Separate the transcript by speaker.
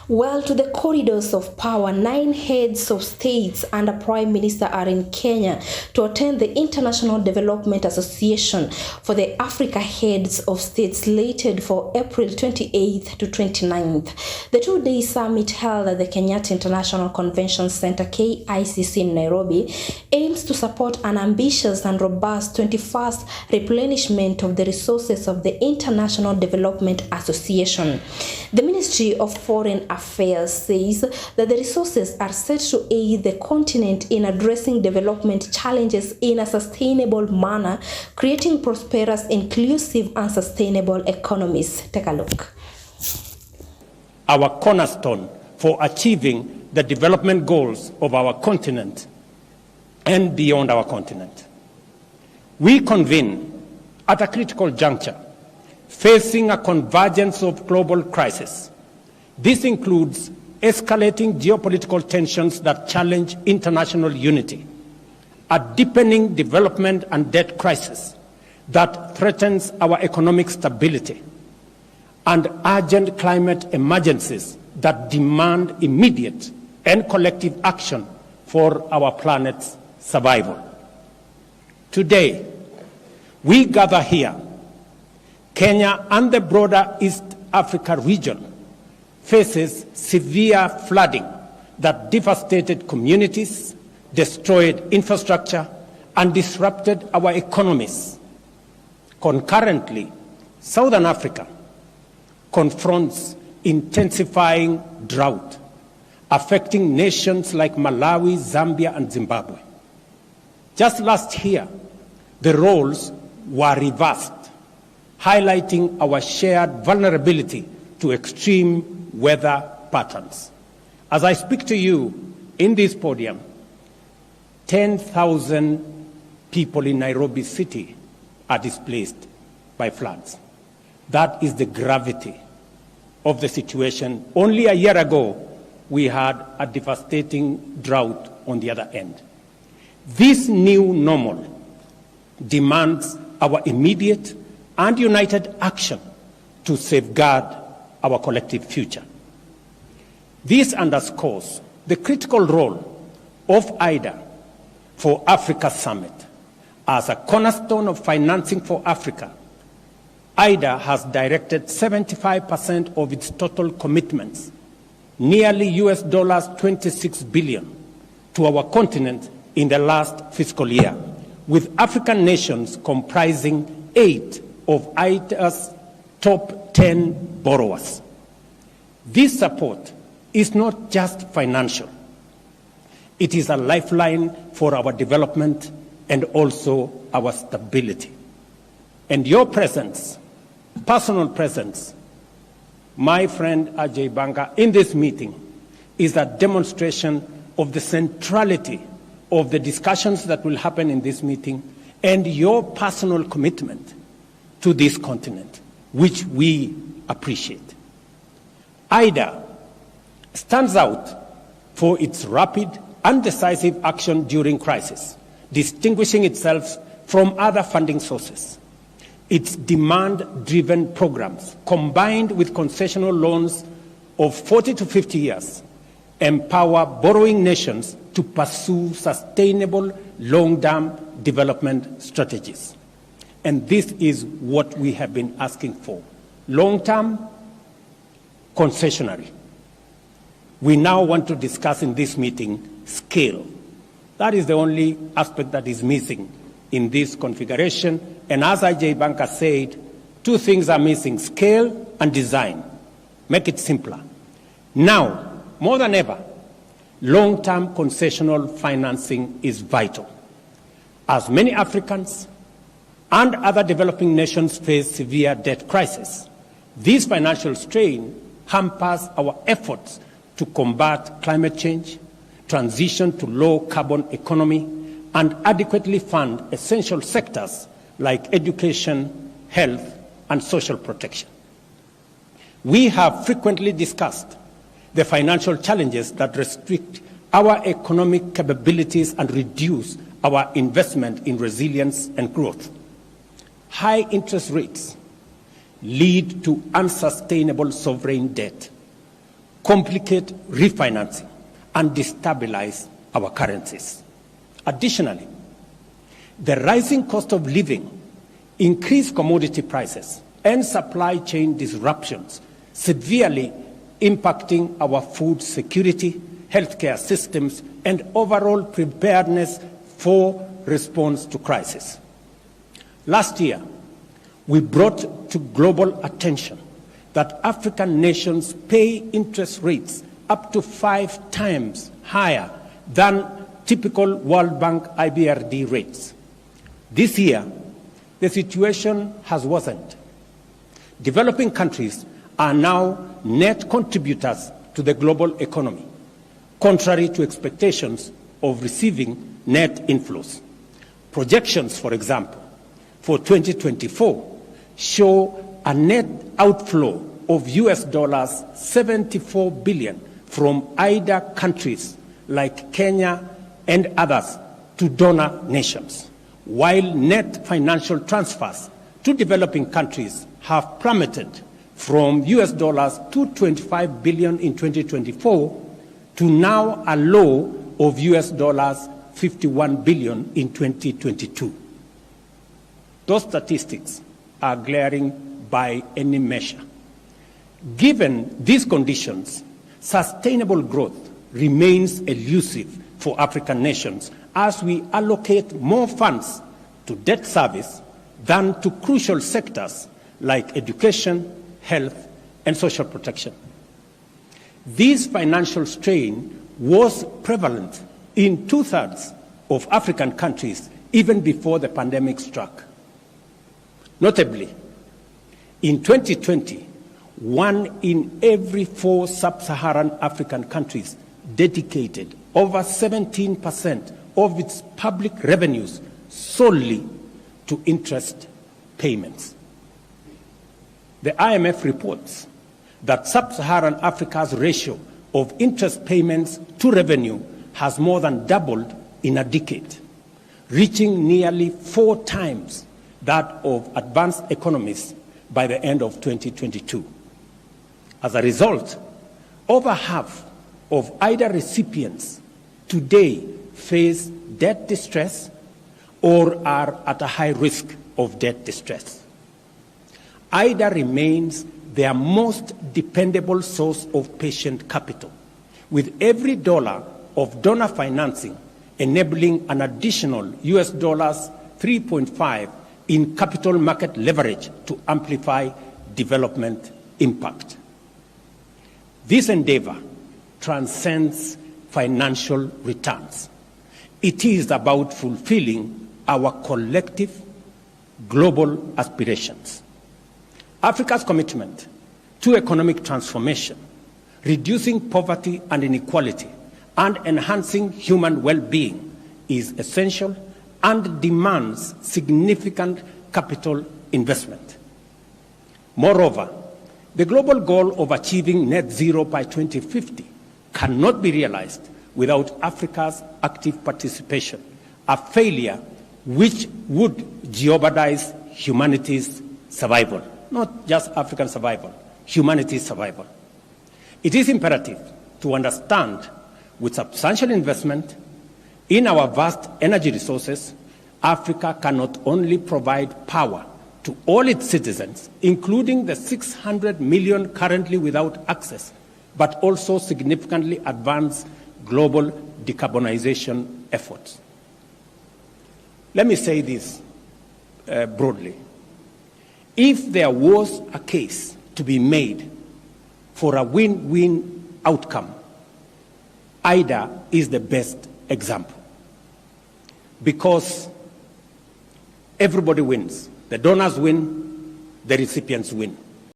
Speaker 1: Well, to the corridors of power, 9 heads of states and a prime minister are in Kenya to attend the International Development Association for the Africa Heads of States slated for April 28th to 29th. The two-day summit held at the Kenyatta International Convention Center, KICC in Nairobi, aims to support an ambitious and robust 21st replenishment of the resources of the International Development Association. The Ministry of Foreign Affairs says that the resources are set to aid the continent in addressing development challenges in a sustainable manner, creating prosperous, inclusive, and sustainable economies. Take a look.
Speaker 2: Our cornerstone for achieving the development goals of our continent and beyond our continent. We convene at a critical juncture, facing a convergence of global crises. This includes escalating geopolitical tensions that challenge international unity, a deepening development and debt crisis that threatens our economic stability, and urgent climate emergencies that demand immediate and collective action for our planet's survival. Today, we gather here, Kenya and the broader East Africa region faces severe flooding that devastated communities, destroyed infrastructure, and disrupted our economies. Concurrently, Southern Africa confronts intensifying drought, affecting nations like Malawi, Zambia, and Zimbabwe. Just last year, the roles were reversed, highlighting our shared vulnerability to extreme weather patterns. As I speak to you in this podium, 10,000 people in Nairobi City are displaced by floods. That is the gravity of the situation. Only a year ago, we had a devastating drought on the other end. This new normal demands our immediate and united action to safeguard our collective future. This underscores the critical role of IDA for Africa Summit. As a cornerstone of financing for Africa, IDA has directed 75% of its total commitments, nearly $26 billion, to our continent in the last fiscal year, with African nations comprising 8 of IDA's top 10 borrowers. This support is not just financial. It is a lifeline for our development and also our stability. And your presence, personal presence, my friend Ajay Banga, in this meeting is a demonstration of the centrality of the discussions that will happen in this meeting and your personal commitment to this continent, which we appreciate. IDA stands out for its rapid and decisive action during crisis, distinguishing itself from other funding sources. Its demand-driven programs, combined with concessional loans of 40 to 50 years, empower borrowing nations to pursue sustainable long-term development strategies. And this is what we have been asking for. Long-term, concessionary. We now want to discuss in this meeting scale. That is the only aspect that is missing in this configuration. And as Ajay Banka said, 2 things are missing: scale and design. Make it simpler. Now, more than ever, long-term concessional financing is vital. As many Africans and other developing nations face severe debt crisis, this financial strain hampers our efforts to combat climate change, transition to low-carbon economy, and adequately fund essential sectors like education, health, and social protection. We have frequently discussed the financial challenges that restrict our economic capabilities and reduce our investment in resilience and growth. High interest rates lead to unsustainable sovereign debt, complicate refinancing, and destabilize our currencies. Additionally, the rising cost of living, increased commodity prices, and supply chain disruptions severely impacting our food security, healthcare systems, and overall preparedness for response to crisis. Last year, we brought to global attention that African nations pay interest rates up to 5 times higher than typical World Bank IBRD rates. This year, the situation has worsened. Developing countries are now net contributors to the global economy, contrary to expectations of receiving net inflows. Projections, for example, for 2024 show a net outflow of US dollars 74 billion from IDA countries like Kenya and others to donor nations, while net financial transfers to developing countries have plummeted from US dollars 225 billion in 2024 to now a low of US dollars 51 billion in 2022. Those statistics are glaring by any measure. Given these conditions, sustainable growth remains elusive for African nations as we allocate more funds to debt service than to crucial sectors like education, health, and social protection. This financial strain was prevalent in 2/3 of African countries even before the pandemic struck. Notably, in 2020, 1 in every 4 sub-Saharan African countries dedicated over 17% of its public revenues solely to interest payments. The IMF reports that sub-Saharan Africa's ratio of interest payments to revenue has more than doubled in a decade, reaching nearly 4 times that of advanced economies by the end of 2022. As a result, over half of IDA recipients today face debt distress or are at a high risk of debt distress. IDA remains their most dependable source of patient capital, with every dollar of donor financing enabling an additional US dollars 3.5 in capital market leverage to amplify development impact. This endeavor transcends financial returns. It is about fulfilling our collective global aspirations. Africa's commitment to economic transformation, reducing poverty and inequality, and enhancing human well-being is essential and demands significant capital investment. Moreover, the global goal of achieving net zero by 2050 cannot be realized without Africa's active participation, a failure which would jeopardize humanity's survival, not just African survival, humanity's survival. It is imperative to understand with substantial investment in our vast energy resources, Africa can not only provide power to all its citizens, including the 600 million currently without access, but also significantly advance global decarbonization efforts. Let me say this broadly. If there was a case to be made for a win-win outcome, IDA is the best example, because everybody wins. The donors win, the recipients win.